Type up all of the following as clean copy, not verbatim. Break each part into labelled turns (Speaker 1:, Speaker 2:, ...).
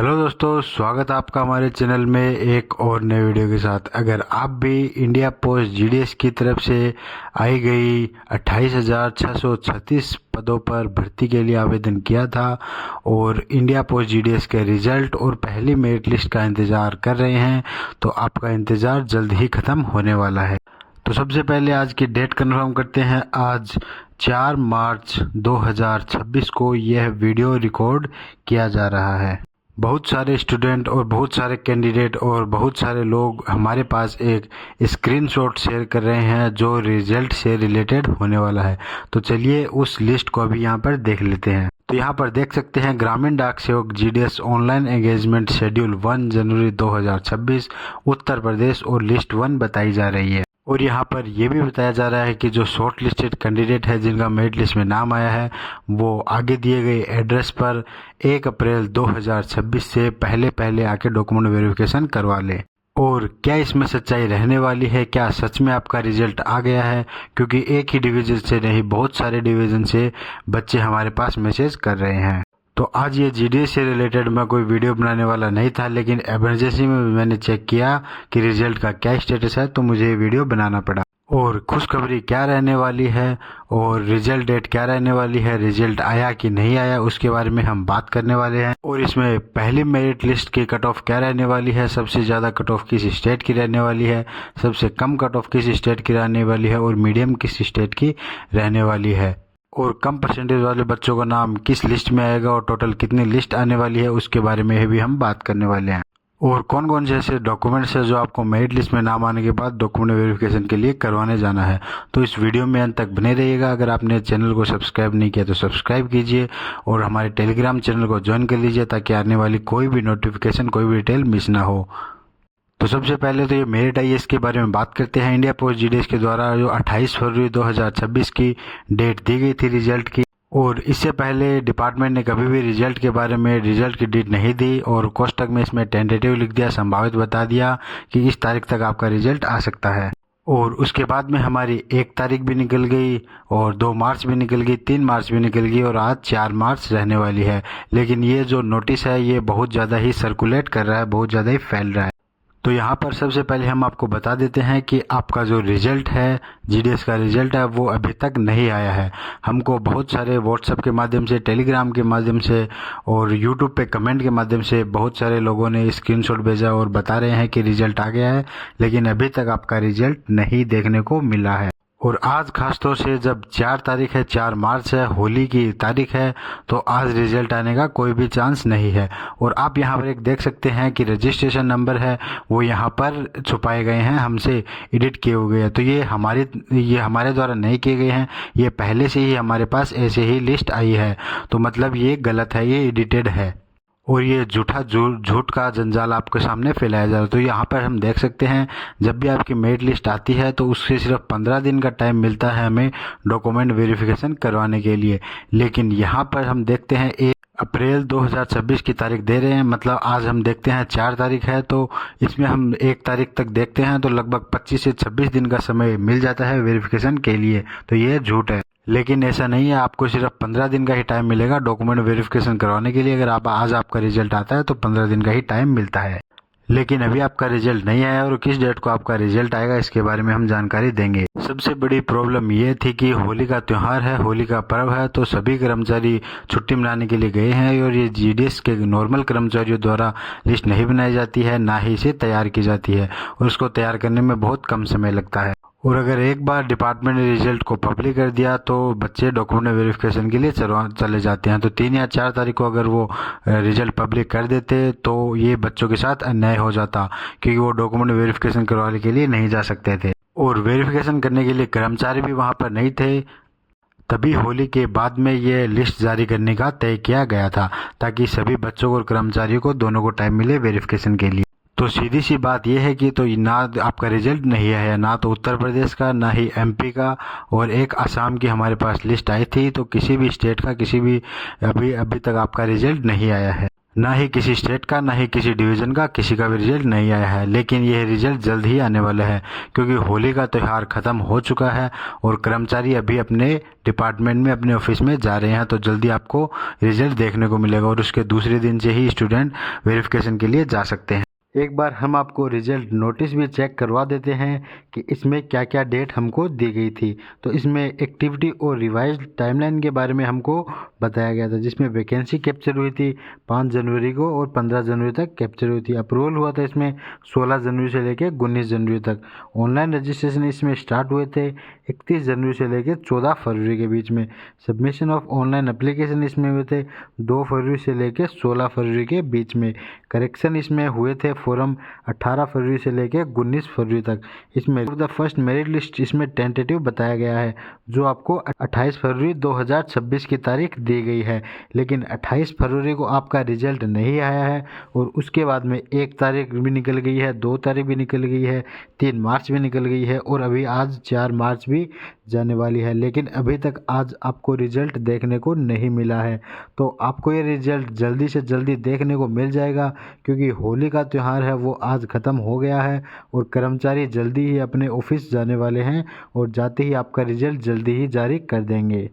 Speaker 1: Hello दोस्तों, स्वागत है आपका हमारे चैनल में एक और नए वीडियो के साथ। अगर आप भी इंडिया पोस्ट जीडीएस की तरफ से आई गई 28,636 पदों पर भर्ती के लिए आवेदन किया था और इंडिया पोस्ट जीडीएस के रिजल्ट और पहली मेरिट लिस्ट का इंतज़ार कर रहे हैं, तो आपका इंतज़ार जल्द ही ख़त्म होने वाला है। तो सबसे पहले आज की डेट कंफर्म करते हैं। आज 4 मार्च 2026 को यह वीडियो रिकॉर्ड किया जा रहा है। बहुत सारे स्टूडेंट और बहुत सारे कैंडिडेट और बहुत सारे लोग हमारे पास एक स्क्रीनशॉट शेयर कर रहे हैं जो रिजल्ट से रिलेटेड होने वाला है। तो चलिए उस लिस्ट को अभी यहाँ पर देख लेते हैं। तो यहाँ पर देख सकते हैं ग्रामीण डाक सेवक जीडीएस ऑनलाइन एंगेजमेंट शेड्यूल 1 जनवरी 2026 उत्तर प्रदेश और लिस्ट 1 बताई जा रही है। और यहाँ पर यह भी बताया जा रहा है कि जो शॉर्ट लिस्टेड कैंडिडेट है जिनका मेरिट लिस्ट में नाम आया है वो आगे दिए गए एड्रेस पर 1 अप्रैल 2026 से पहले आके डॉक्यूमेंट वेरिफिकेशन करवा ले। और क्या इसमें सच्चाई रहने वाली है? क्या सच में आपका रिजल्ट आ गया है? क्योंकि एक ही डिवीजन से नहीं, बहुत सारे डिवीजन से बच्चे हमारे पास मैसेज कर रहे हैं। तो आज ये जीडीएस से रिलेटेड मैं कोई वीडियो बनाने वाला नहीं था, लेकिन इमरजेंसी में मैंने चेक किया कि रिजल्ट का क्या स्टेटस है, तो मुझे ये वीडियो बनाना पड़ा। और खुशखबरी क्या रहने वाली है और रिजल्ट डेट क्या रहने वाली है, रिजल्ट आया कि नहीं आया, उसके बारे में हम बात करने वाले हैं। और इसमें पहली मेरिट लिस्ट की कट ऑफ क्या रहने वाली है, सबसे ज़्यादा कट ऑफ किस स्टेट की रहने वाली है, सबसे कम कट ऑफ किस स्टेट की रहने वाली है और मीडियम किस स्टेट की रहने वाली है, और कम परसेंटेज वाले बच्चों का नाम किस लिस्ट में आएगा और टोटल कितनी लिस्ट आने वाली है, उसके बारे में भी हम बात करने वाले हैं। और कौन कौन से ऐसे डॉक्यूमेंट्स है जो आपको मेरिट लिस्ट में नाम आने के बाद डॉक्यूमेंट वेरिफिकेशन के लिए करवाने जाना है। तो इस वीडियो में अंत तक बने रहिएगा। अगर आपने चैनल को सब्सक्राइब नहीं किया तो सब्सक्राइब कीजिए और हमारे टेलीग्राम चैनल को ज्वाइन कर लीजिए ताकि आने वाली कोई भी नोटिफिकेशन, कोई भी डिटेल मिस ना हो। तो सबसे पहले तो ये मेरिट आईएएस के बारे में बात करते हैं। इंडिया पोस्ट जीडीएस के द्वारा जो 28 फरवरी 2026 की डेट दी गई थी रिजल्ट की, और इससे पहले डिपार्टमेंट ने कभी भी रिजल्ट के बारे में रिजल्ट की डेट नहीं दी और कोष्टक में इसमें टेंटेटिव लिख दिया, संभावित बता दिया कि इस तारीख तक आपका रिजल्ट आ सकता है। और उसके बाद में हमारी 1 तारीख भी निकल गई और 2 मार्च भी निकल गई, 3 मार्च भी निकल गई और आज 4 मार्च रहने वाली है। लेकिन ये जो नोटिस है ये बहुत ज़्यादा ही सर्कुलेट कर रहा है, बहुत ज़्यादा ही फैल रहा है। तो यहाँ पर सबसे पहले हम आपको बता देते हैं कि आपका जो रिजल्ट है, जीडीएस का रिजल्ट है, वो अभी तक नहीं आया है। हमको बहुत सारे व्हाट्सएप के माध्यम से, टेलीग्राम के माध्यम से और यूट्यूब पे कमेंट के माध्यम से बहुत सारे लोगों ने स्क्रीनशॉट भेजा और बता रहे हैं कि रिजल्ट आ गया है, लेकिन अभी तक आपका रिजल्ट नहीं देखने को मिला है। और आज खासतौर से जब 4 तारीख है, 4 मार्च है, होली की तारीख है, तो आज रिजल्ट आने का कोई भी चांस नहीं है। और आप यहाँ पर एक देख सकते हैं कि रजिस्ट्रेशन नंबर है वो यहाँ पर छुपाए गए हैं, हमसे एडिट किए हुए हैं। तो ये हमारे द्वारा नहीं किए गए हैं, ये पहले से ही हमारे पास ऐसे ही लिस्ट आई है। तो मतलब ये गलत है, ये एडिटेड है और ये झूठ का जंजाल आपके सामने फैलाया जा रहा है। तो यहाँ पर हम देख सकते हैं जब भी आपकी मेरिट लिस्ट आती है तो उससे सिर्फ 15 दिन का टाइम मिलता है हमें डॉक्यूमेंट वेरिफिकेशन करवाने के लिए। लेकिन यहाँ पर हम देखते हैं 1 अप्रैल 2026 की तारीख दे रहे हैं, मतलब आज हम देखते हैं 4 तारीख है, तो इसमें हम 1 तारीख तक देखते हैं तो लगभग 25 से 26 दिन का समय मिल जाता है वेरिफिकेशन के लिए। तो ये झूठ है, लेकिन ऐसा नहीं है। आपको सिर्फ 15 दिन का ही टाइम मिलेगा डॉक्यूमेंट वेरिफिकेशन करवाने के लिए। अगर आज आपका रिजल्ट आता है तो 15 दिन का ही टाइम मिलता है। लेकिन अभी आपका रिजल्ट नहीं आया और किस डेट को आपका रिजल्ट आएगा इसके बारे में हम जानकारी देंगे। सबसे बड़ी प्रॉब्लम ये थी कि होली का त्यौहार है, होली का पर्व है, तो सभी कर्मचारी छुट्टी मनाने के लिए गए हैं और ये जीडीएस के नॉर्मल कर्मचारियों द्वारा लिस्ट नहीं बनाई जाती है, ना ही इसे तैयार की जाती है और उसको तैयार करने में बहुत कम समय लगता है। और अगर एक बार डिपार्टमेंट ने रिजल्ट को पब्लिक कर दिया तो बच्चे डॉक्यूमेंट वेरिफिकेशन के लिए चले जाते हैं। तो 3 या 4 तारीख को अगर वो रिजल्ट पब्लिक कर देते तो ये बच्चों के साथ अन्याय हो जाता, क्योंकि वो डॉक्यूमेंट वेरिफिकेशन करवाने के लिए नहीं जा सकते थे और वेरिफिकेशन करने के लिए कर्मचारी भी वहाँ पर नहीं थे। तभी होली के बाद में ये लिस्ट जारी करने का तय किया गया था ताकि सभी बच्चों और कर्मचारियों को दोनों को टाइम मिले वेरिफिकेशन के लिए। तो सीधी सी बात यह है कि तो ना आपका रिजल्ट नहीं है, ना तो उत्तर प्रदेश का, ना ही एमपी का, और एक असम की हमारे पास लिस्ट आई थी। तो किसी भी स्टेट का, किसी भी अभी तक आपका रिजल्ट नहीं आया है। ना ही किसी स्टेट का, ना ही किसी डिवीज़न का, किसी का भी रिजल्ट नहीं आया है। लेकिन यह रिजल्ट जल्द ही आने वाला है, क्योंकि होली का त्यौहार ख़त्म हो चुका है और कर्मचारी अभी अपने डिपार्टमेंट में, अपने ऑफिस में जा रहे हैं। तो जल्दी आपको रिजल्ट देखने को मिलेगा और उसके दूसरे दिन से ही स्टूडेंट वेरिफिकेशन के लिए जा सकते हैं। एक बार हम आपको रिजल्ट नोटिस भी चेक करवा देते हैं कि इसमें क्या क्या डेट हमको दी गई थी। तो इसमें एक्टिविटी और रिवाइज्ड टाइमलाइन के बारे में हमको बताया गया था, जिसमें वैकेंसी कैप्चर हुई थी 5 जनवरी को और 15 जनवरी तक कैप्चर हुई थी। अप्रूवल हुआ था इसमें 16 जनवरी से लेकर 19 जनवरी तक। ऑनलाइन रजिस्ट्रेशन इसमें स्टार्ट हुए थे 31 जनवरी से लेकर 14 फरवरी के बीच में। सबमिशन ऑफ ऑनलाइन एप्लीकेशन इसमें हुए थे 2 फरवरी से लेकर 16 फरवरी के बीच में। करेक्शन इसमें हुए थे फॉर्म 18 फरवरी से लेकर 19 फरवरी तक। इसमें द फर्स्ट मेरिट लिस्ट इसमें टेंटेटिव बताया गया है, जो आपको 28 फरवरी 2026 की तारीख दी गई है। लेकिन 28 फरवरी को आपका रिजल्ट नहीं आया है और उसके बाद में 1 तारीख भी निकल गई है, 2 तारीख भी निकल गई है, 3 मार्च भी निकल गई है और अभी आज 4 मार्च भी जाने वाली है। लेकिन अभी तक आज आपको रिजल्ट देखने को नहीं मिला है। तो आपको ये रिजल्ट जल्दी से जल्दी देखने को मिल जाएगा, क्योंकि होली का त्यौहार है वो आज ख़त्म हो गया है और कर्मचारी जल्दी ही अपने ऑफिस जाने वाले हैं और जाते ही आपका रिजल्ट जल्दी ही जारी कर देंगे।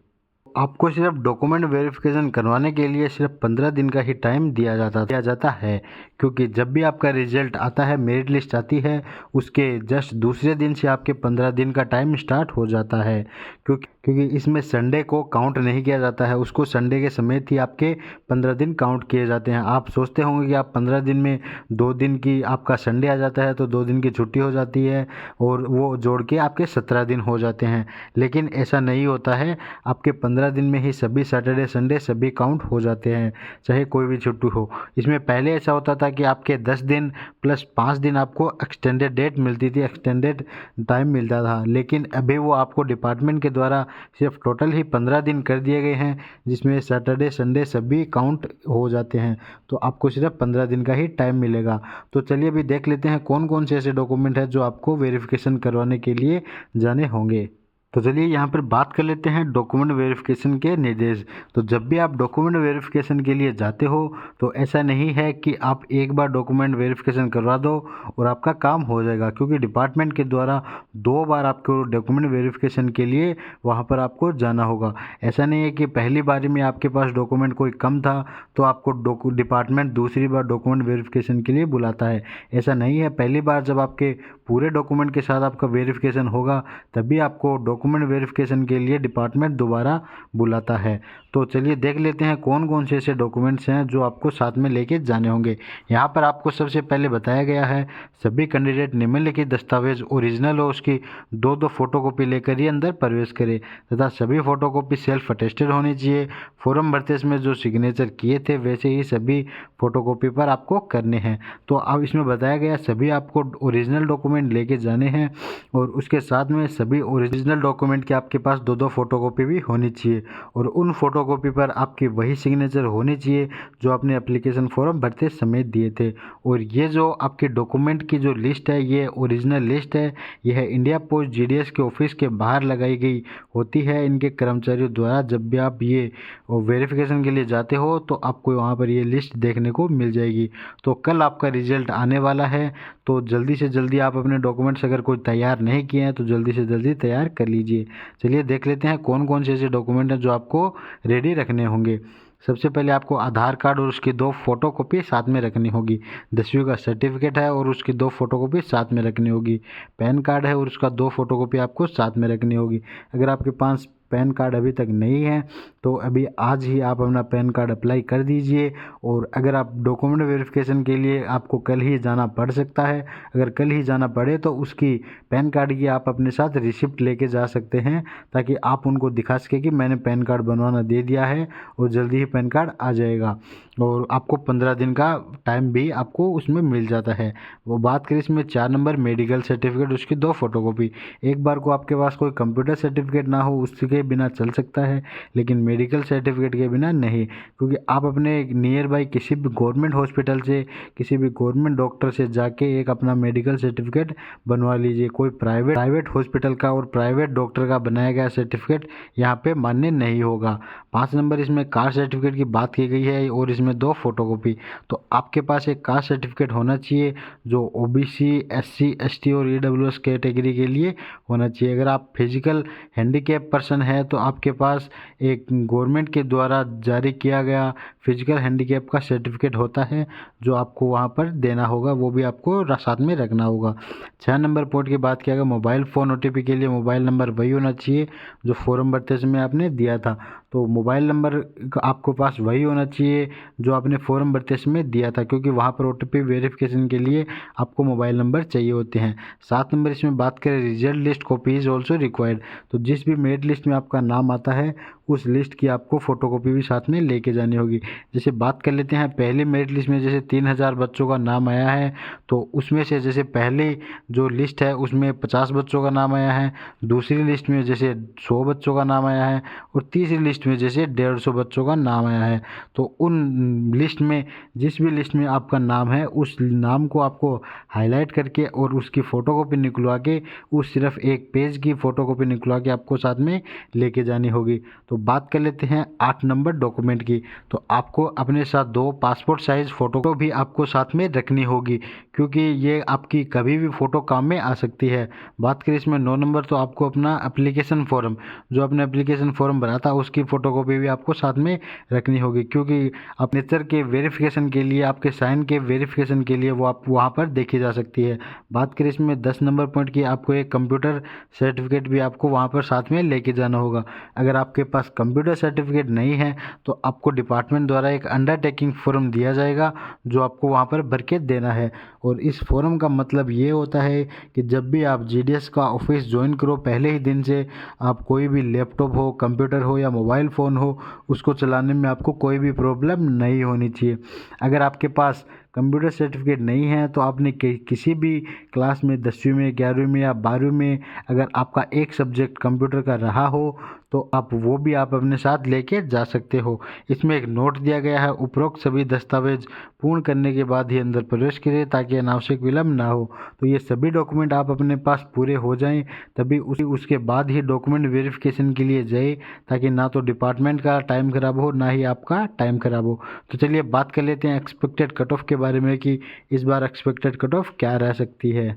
Speaker 1: आपको सिर्फ डॉक्यूमेंट वेरिफिकेशन करवाने के लिए सिर्फ 15 दिन का ही टाइम दिया जाता है, क्योंकि जब भी आपका रिजल्ट आता है, मेरिट लिस्ट आती है, उसके जस्ट दूसरे दिन से आपके 15 दिन का टाइम स्टार्ट हो जाता है। क्योंकि इसमें संडे को काउंट नहीं किया जाता है, उसको संडे के समेत ही आपके 15 दिन काउंट किए जाते हैं। आप सोचते होंगे कि आप 15 दिन में 2 दिन की आपका संडे आ जाता है तो 2 दिन की छुट्टी हो जाती है और वो जोड़ के आपके 17 दिन हो जाते हैं, लेकिन ऐसा नहीं होता है। आपके 15 दिन में ही सभी सैटरडे संडे सभी काउंट हो जाते हैं, चाहे कोई भी छुट्टी हो। इसमें पहले ऐसा होता था कि आपके 10 दिन प्लस 5 दिन आपको एक्सटेंडेड डेट मिलती थी, एक्सटेंडेड टाइम मिलता था, लेकिन अभी वो आपको डिपार्टमेंट के द्वारा सिर्फ टोटल ही 15 दिन कर दिए गए हैं, जिसमें सैटरडे संडे सभी काउंट हो जाते हैं। तो आपको सिर्फ 15 दिन का ही टाइम मिलेगा। तो चलिए अभी देख लेते हैं कौन कौन से ऐसे डॉक्यूमेंट हैं जो आपको वेरिफिकेशन करवाने के लिए जाने होंगे। तो चलिए यहाँ पर बात कर लेते हैं डॉक्यूमेंट वेरिफिकेशन के निर्देश। तो जब भी आप डॉक्यूमेंट वेरिफिकेशन के लिए जाते हो तो ऐसा नहीं है कि आप एक बार डॉक्यूमेंट वेरिफिकेशन करवा दो और आपका काम हो जाएगा, क्योंकि डिपार्टमेंट के द्वारा 2 बार आपको डॉक्यूमेंट वेरिफिकेशन के लिए वहाँ पर आपको जाना होगा। ऐसा नहीं है कि पहली बारी में आपके पास डॉक्यूमेंट कोई कम था तो आपको डिपार्टमेंट दूसरी बार डॉक्यूमेंट वेरिफिकेशन के लिए बुलाता है। ऐसा नहीं है, पहली बार जब आपके पूरे डॉक्यूमेंट के साथ आपका वेरिफिकेशन होगा तभी आपको डॉक्यूमेंट वेरिफिकेशन के लिए डिपार्टमेंट दोबारा बुलाता है। तो चलिए देख लेते हैं कौन कौन से ऐसे डॉक्यूमेंट्स हैं जो आपको साथ में लेके जाने होंगे। यहाँ पर आपको सबसे पहले बताया गया है सभी कैंडिडेट निम्नलिखित दस्तावेज ओरिजिनल हो उसकी 2-2 फोटोकॉपी लेकर ही अंदर प्रवेश करें तथा सभी फोटोकॉपी सेल्फ अटेस्टेड होनी चाहिए। फॉर्म भरते इसमें जो सिग्नेचर किए थे वैसे ही सभी फोटोकॉपी पर आपको करने हैं। तो अब इसमें बताया गया सभी आपको ओरिजिनल डॉक्यूमेंट लेके जाने हैं और उसके साथ में सभी ओरिजिनल डॉक्यूमेंट के आपके पास 2-2 फोटोकॉपी भी होनी चाहिए और उन फोटोकॉपी पर आपकी वही सिग्नेचर होनी चाहिए जो आपने एप्लीकेशन फॉर्म भरते समय दिए थे। और ये जो आपके डॉक्यूमेंट की जो लिस्ट है ये ओरिजिनल लिस्ट है, यह इंडिया पोस्ट जीडीएस के ऑफिस के बाहर लगाई गई होती है इनके कर्मचारियों द्वारा। जब भी आप ये वेरिफिकेशन के लिए जाते हो तो आपको वहाँ पर ये लिस्ट देखने को मिल जाएगी। तो कल आपका रिजल्ट आने वाला है, तो जल्दी से जल्दी आप अपने डॉक्यूमेंट्स अगर कोई तैयार नहीं किए हैं तो जल्दी से जल्दी तैयार कर लीजिए। चलिए देख लेते हैं कौन कौन से ऐसे डॉक्यूमेंट हैं जो आपको रेडी रखने होंगे। सबसे पहले आपको आधार कार्ड और उसकी 2 फोटोकॉपी साथ में रखनी होगी। 10वीं का सर्टिफिकेट है और उसकी 2 फोटोकॉपी साथ में रखनी होगी। पैन कार्ड है और उसका 2 फोटोकॉपी आपको साथ में रखनी होगी। अगर आपके पास पैन कार्ड अभी तक नहीं है तो अभी आज ही आप अपना पैन कार्ड अप्लाई कर दीजिए। और अगर आप डॉक्यूमेंट वेरिफिकेशन के लिए आपको कल ही जाना पड़ सकता है, अगर कल ही जाना पड़े तो उसकी पैन कार्ड की आप अपने साथ रिसिप्ट लेके जा सकते हैं, ताकि आप उनको दिखा सके कि मैंने पैन कार्ड बनवाना दे दिया है और जल्दी ही पैन कार्ड आ जाएगा। और आपको 15 दिन का टाइम भी आपको उसमें मिल जाता है। वो बात करें इसमें 4 नंबर मेडिकल सर्टिफिकेट उसकी 2 फोटोकॉपी। एक बार को आपके पास कोई कंप्यूटर सर्टिफिकेट ना हो उसके बिना चल सकता है, लेकिन मेडिकल सर्टिफिकेट के बिना नहीं, क्योंकि आप अपने नियर बाई किसी भी गवर्नमेंट हॉस्पिटल से, किसी भी गवर्नमेंट डॉक्टर से जाके एक अपना मेडिकल सर्टिफिकेट बनवा लीजिए। कोई प्राइवेट हॉस्पिटल का और प्राइवेट डॉक्टर का बनाया गया सर्टिफिकेट यहाँ पे मान्य नहीं होगा। 5 नंबर इसमें कास्ट सर्टिफिकेट की बात की गई है और इसमें 2 फोटोकॉपी। तो आपके पास एक कास्ट सर्टिफिकेट होना चाहिए जो ओबीसी, एससी, एसटी और ईडब्ल्यूएस कैटेगरी के लिए होना चाहिए। अगर आप फिजिकल हैंडीकैप पर्सन है तो आपके पास एक गवर्नमेंट के द्वारा जारी किया गया फिजिकल हैंडीकैप का सर्टिफिकेट होता है जो आपको वहाँ पर देना होगा, वो भी आपको साथ में रखना होगा। 6 नंबर पॉइंट की बात किया गया मोबाइल फ़ोन ओटीपी के लिए मोबाइल नंबर वही होना चाहिए जो फॉर्म भरते समय आपने दिया था। तो मोबाइल नंबर आपको पास वही होना चाहिए जो आपने फॉर्म भरते समय दिया था, क्योंकि वहाँ पर ओटीपी वेरिफिकेशन के लिए आपको मोबाइल नंबर चाहिए होते हैं। 7 नंबर इसमें बात करें result list copy is also required. तो जिस भी मेरिट लिस्ट में आपका नाम आता है उस लिस्ट की आपको फ़ोटोकॉपी भी साथ में लेके जानी होगी। जैसे बात कर लेते हैं पहली मेरिट लिस्ट में जैसे 3000 बच्चों का नाम आया है, तो उसमें से जैसे पहली जो लिस्ट है उसमें 50 बच्चों का नाम आया है, दूसरी लिस्ट में जैसे 100 बच्चों का नाम आया है और तीसरी लिस्ट में जैसे 150 बच्चों का नाम आया है। तो उन लिस्ट में जिस भी लिस्ट में आपका नाम है उस नाम को आपको हाईलाइट करके और उसकी फ़ोटोकॉपी निकलवा के उस सिर्फ एक पेज की फ़ोटोकॉपी निकलवा के आपको साथ में लेके जानी होगी। तो बात कर लेते हैं 8 नंबर डॉक्यूमेंट की। तो आपको अपने साथ 2 पासपोर्ट साइज़ फ़ोटो को भी आपको साथ में रखनी होगी, क्योंकि ये आपकी कभी भी फ़ोटो काम में आ सकती है। बात करें इसमें 9 नंबर, तो आपको अपना एप्लीकेशन फॉर्म जो आपने एप्लीकेशन फॉर्म भरा था उसकी फ़ोटोकॉपी भी आपको साथ में रखनी होगी, क्योंकि आप नेचर के वेरिफिकेशन के लिए, आपके साइन के वेरिफिकेशन के लिए वो आप वहाँ पर देखी जा सकती है। बात करें इसमें 10 नंबर पॉइंट की, आपको एक कंप्यूटर सर्टिफिकेट भी आपको वहाँ पर साथ में लेके जाना होगा। अगर आपके पास कंप्यूटर सर्टिफिकेट नहीं है तो आपको डिपार्टमेंट द्वारा एक अंडरटेकिंग फॉर्म दिया जाएगा जो आपको वहाँ पर भर के देना है। और इस फॉर्म का मतलब ये होता है कि जब भी आप जीडीएस का ऑफिस ज्वाइन करो पहले ही दिन से आप कोई भी लैपटॉप हो, कंप्यूटर हो या मोबाइल फ़ोन हो, उसको चलाने में आपको कोई भी प्रॉब्लम नहीं होनी चाहिए। अगर आपके पास कंप्यूटर सर्टिफिकेट नहीं है तो आपने किसी भी क्लास में 10वीं में, 11वीं में या 12वीं में अगर आपका एक सब्जेक्ट कंप्यूटर का रहा हो तो आप वो भी आप अपने साथ लेके जा सकते हो। इसमें एक नोट दिया गया है, उपरोक्त सभी दस्तावेज पूर्ण करने के बाद ही अंदर प्रवेश करें ताकि अनावश्यक विलम्ब ना हो। तो ये सभी डॉक्यूमेंट आप अपने पास पूरे हो जाएं तभी उसके बाद ही डॉक्यूमेंट वेरिफिकेशन के लिए जाए, ताकि ना तो डिपार्टमेंट का टाइम खराब हो ना ही आपका टाइम खराब हो। तो चलिए बात कर लेते हैं एक्सपेक्टेड कट ऑफ के बारे में कि इस बार एक्सपेक्टेड कट ऑफ क्या रह सकती है।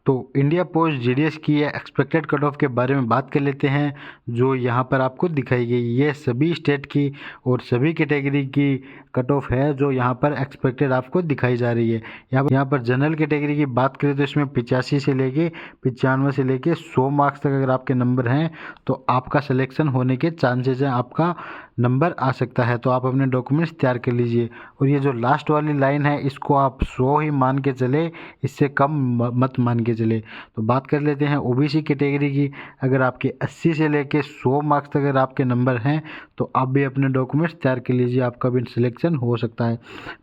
Speaker 1: तो इंडिया पोस्ट जीडीएस की एक्सपेक्टेड कट ऑफ के बारे में बात कर लेते हैं जो यहाँ पर आपको दिखाई गई। ये सभी स्टेट की और सभी कैटेगरी की कट ऑफ है जो यहाँ पर एक्सपेक्टेड आपको दिखाई जा रही है। यहाँ पर जनरल कैटेगरी की बात करें तो इसमें 85 से लेके 95 से लेके 100 मार्क्स तक अगर आपके नंबर हैं तो आपका सिलेक्शन होने के चांसेस हैं, आपका नंबर आ सकता है। तो आप अपने डॉक्यूमेंट्स तैयार कर लीजिए। और ये जो लास्ट वाली लाइन है इसको आप 100 ही मान के चले, इससे कम मत मान के चले। तो बात कर लेते हैं ओबीसी कैटेगरी की। अगर आपके 80 से लेके 100 मार्क्स तक अगर आपके नंबर हैं तो आप भी अपने डॉक्यूमेंट्स तैयार कर लीजिए, आपका भी सिलेक्शन हो सकता है।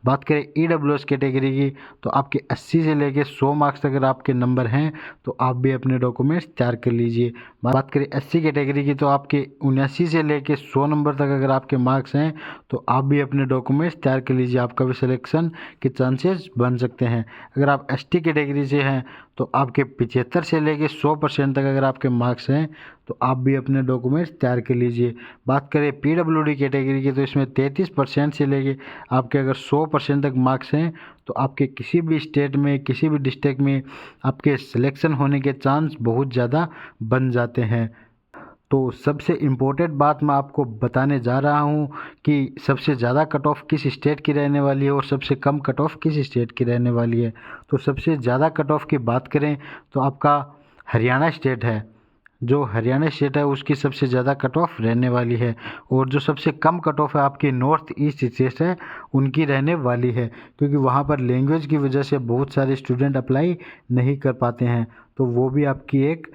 Speaker 1: बात करें ईडब्ल्यूएस कैटेगरी की, तो आपके 80 से लेके 100 मार्क्स तक अगर आपके नंबर हैं तो आप भी अपने डॉक्यूमेंट्स तैयार कर लीजिए। बात करें एससी कैटेगरी की, तो आपके 79 से लेके 100 नंबर तक अगर आपके मार्क्स हैं तो आप भी अपने डॉक्यूमेंट्स तैयार कर लीजिए, आपका भी सिलेक्शन के चांसेस बन सकते हैं। अगर आप एसटी कैटेगरी से हैं तो आपके 75 से लेके 100% तक अगर आपके मार्क्स हैं तो आप भी अपने डॉक्यूमेंट्स तैयार कर लीजिए। बात करें पीडब्ल्यूडी कैटेगरी की, तो इसमें 33% से लेके आपके अगर 100% तक मार्क्स हैं तो आपके किसी भी स्टेट में, किसी भी डिस्ट्रिक्ट में आपके सिलेक्शन होने के चांस बहुत ज़्यादा बन जाते हैं। तो सबसे इम्पोर्टेंट बात मैं आपको बताने जा रहा हूँ कि सबसे ज़्यादा कट ऑफ किस स्टेट की रहने वाली है और सबसे कम कट ऑफ किस स्टेट की रहने वाली है। तो सबसे ज़्यादा कट ऑफ की बात करें तो आपका हरियाणा स्टेट है, जो हरियाणा स्टेट है उसकी सबसे ज़्यादा कट ऑफ रहने वाली है। और जो सबसे कम कट ऑफ है आपकी नॉर्थ ईस्ट स्टेट है उनकी रहने वाली है, क्योंकि वहाँ पर लैंग्वेज की वजह से बहुत सारे स्टूडेंट अप्लाई नहीं कर पाते हैं। तो वो भी आपकी एक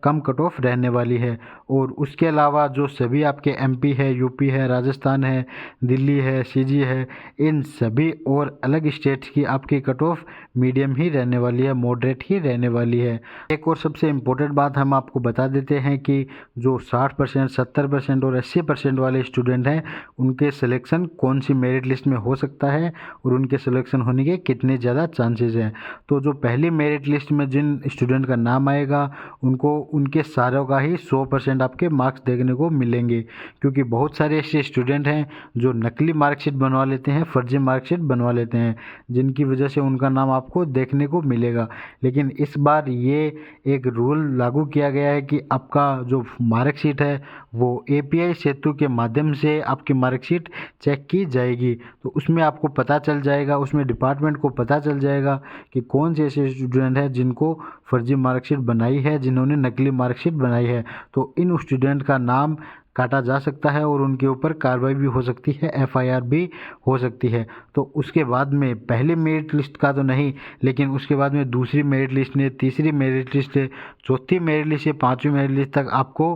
Speaker 1: कम कट ऑफ रहने वाली है। और उसके अलावा जो सभी आपके एमपी है, यूपी है, राजस्थान है, दिल्ली है, सीजी है, इन सभी और अलग स्टेट्स की आपकी कट ऑफ मीडियम ही रहने वाली है, मॉडरेट ही रहने वाली है। एक और सबसे इम्पोर्टेंट बात हम आपको बता देते हैं कि जो 60%, 70% और 80% वाले स्टूडेंट हैं उनके सिलेक्शन कौन सी मेरिट लिस्ट में हो सकता है और उनके सिलेक्शन होने के कितने ज़्यादा चांसेस हैं। तो जो पहली मेरिट लिस्ट में जिन स्टूडेंट का नाम आएगा उनको उनके सारों का ही 100% आपके मार्क्स देखने को मिलेंगे, क्योंकि बहुत सारे ऐसे स्टूडेंट हैं जो नकली मार्कशीट बनवा लेते हैं, फर्जी मार्कशीट बनवा लेते हैं, जिनकी वजह से उनका नाम आपको देखने को मिलेगा। लेकिन इस बार ये एक रूल लागू किया गया है कि आपका जो मार्कशीट है वो API सेतु के माध्यम से आपकी मार्कशीट चेक की जाएगी। तो उसमें आपको पता चल जाएगा, उसमें डिपार्टमेंट को पता चल जाएगा कि कौन से ऐसे स्टूडेंट हैं जिनको फर्जी मार्कशीट बनाई है, जिन्होंने नकली मार्कशीट बनाई है। तो इन स्टूडेंट का नाम काटा जा सकता है और उनके ऊपर कार्रवाई भी हो सकती है, FIR भी हो सकती है। तो उसके बाद में पहले मेरिट लिस्ट का तो नहीं, लेकिन उसके बाद में दूसरी मेरिट लिस्ट ने, तीसरी मेरिट लिस्ट है, चौथी मेरिट लिस्ट है, पाँचवीं मेरिट लिस्ट तक आपको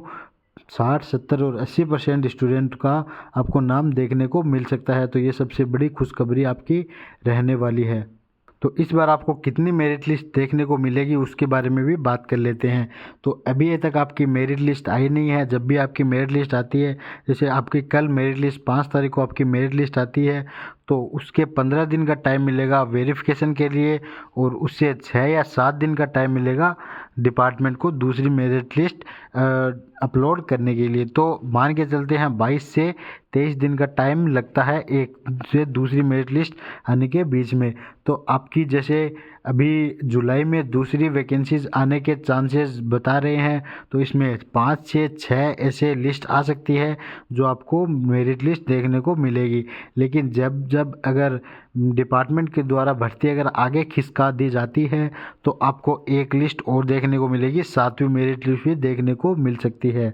Speaker 1: 60, 70 और 80% स्टूडेंट का आपको नाम देखने को मिल सकता है। तो ये सबसे बड़ी खुशखबरी आपकी रहने वाली है। तो इस बार आपको कितनी मेरिट लिस्ट देखने को मिलेगी उसके बारे में भी बात कर लेते हैं। तो अभी तक आपकी मेरिट लिस्ट आई नहीं है। जब भी आपकी मेरिट लिस्ट आती है, जैसे आपकी कल मेरिट लिस्ट 5 तारीख को आपकी मेरिट लिस्ट आती है, तो उसके 15 दिन का टाइम मिलेगा वेरिफिकेशन के लिए और उससे 6 या 7 दिन का टाइम मिलेगा डिपार्टमेंट को दूसरी मेरिट लिस्ट अपलोड करने के लिए। तो मान के चलते हैं 22 से 23 दिन का टाइम लगता है एक से दूसरी मेरिट लिस्ट आने के बीच में। तो आपकी जैसे अभी जुलाई में दूसरी वैकेंसीज आने के चांसेस बता रहे हैं, तो इसमें 5 से 6 ऐसे लिस्ट आ सकती है जो आपको मेरिट लिस्ट देखने को मिलेगी। लेकिन जब अगर डिपार्टमेंट के द्वारा भर्ती अगर आगे खिसका दी जाती है तो आपको एक लिस्ट और देखने को मिलेगी, 7वीं मेरिट लिस्ट भी देखने को मिल सकती है।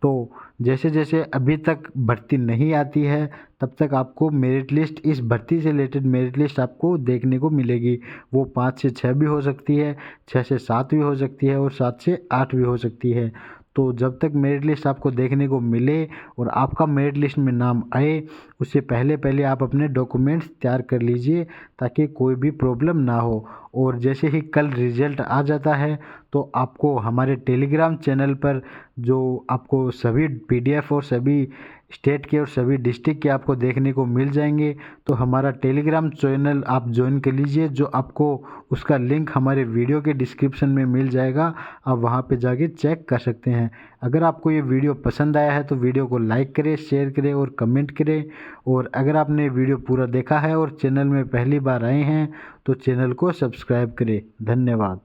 Speaker 1: तो जैसे जैसे अभी तक भर्ती नहीं आती है तब तक आपको मेरिट लिस्ट, इस भर्ती से रिलेटेड मेरिट लिस्ट आपको देखने को मिलेगी। वो 5 से 6 भी हो सकती है, 6 से 7 भी हो सकती है और 7 से 8 भी हो सकती है। तो जब तक मेरिट लिस्ट आपको देखने को मिले और आपका मेरिट लिस्ट में नाम आए, उससे पहले आप अपने डॉक्यूमेंट्स तैयार कर लीजिए ताकि कोई भी प्रॉब्लम ना हो। और जैसे ही कल रिजल्ट आ जाता है तो आपको हमारे टेलीग्राम चैनल पर जो आपको सभी PDF और सभी स्टेट के और सभी डिस्ट्रिक्ट के आपको देखने को मिल जाएंगे। तो हमारा टेलीग्राम चैनल आप ज्वाइन कर लीजिए, जो आपको उसका लिंक हमारे वीडियो के डिस्क्रिप्शन में मिल जाएगा। आप वहां पे जाके चेक कर सकते हैं। अगर आपको ये वीडियो पसंद आया है तो वीडियो को लाइक करें, शेयर करें और कमेंट करें। और अगर आपने वीडियो पूरा देखा है और चैनल में पहली बार आए हैं तो चैनल को सब्सक्राइब करें। धन्यवाद।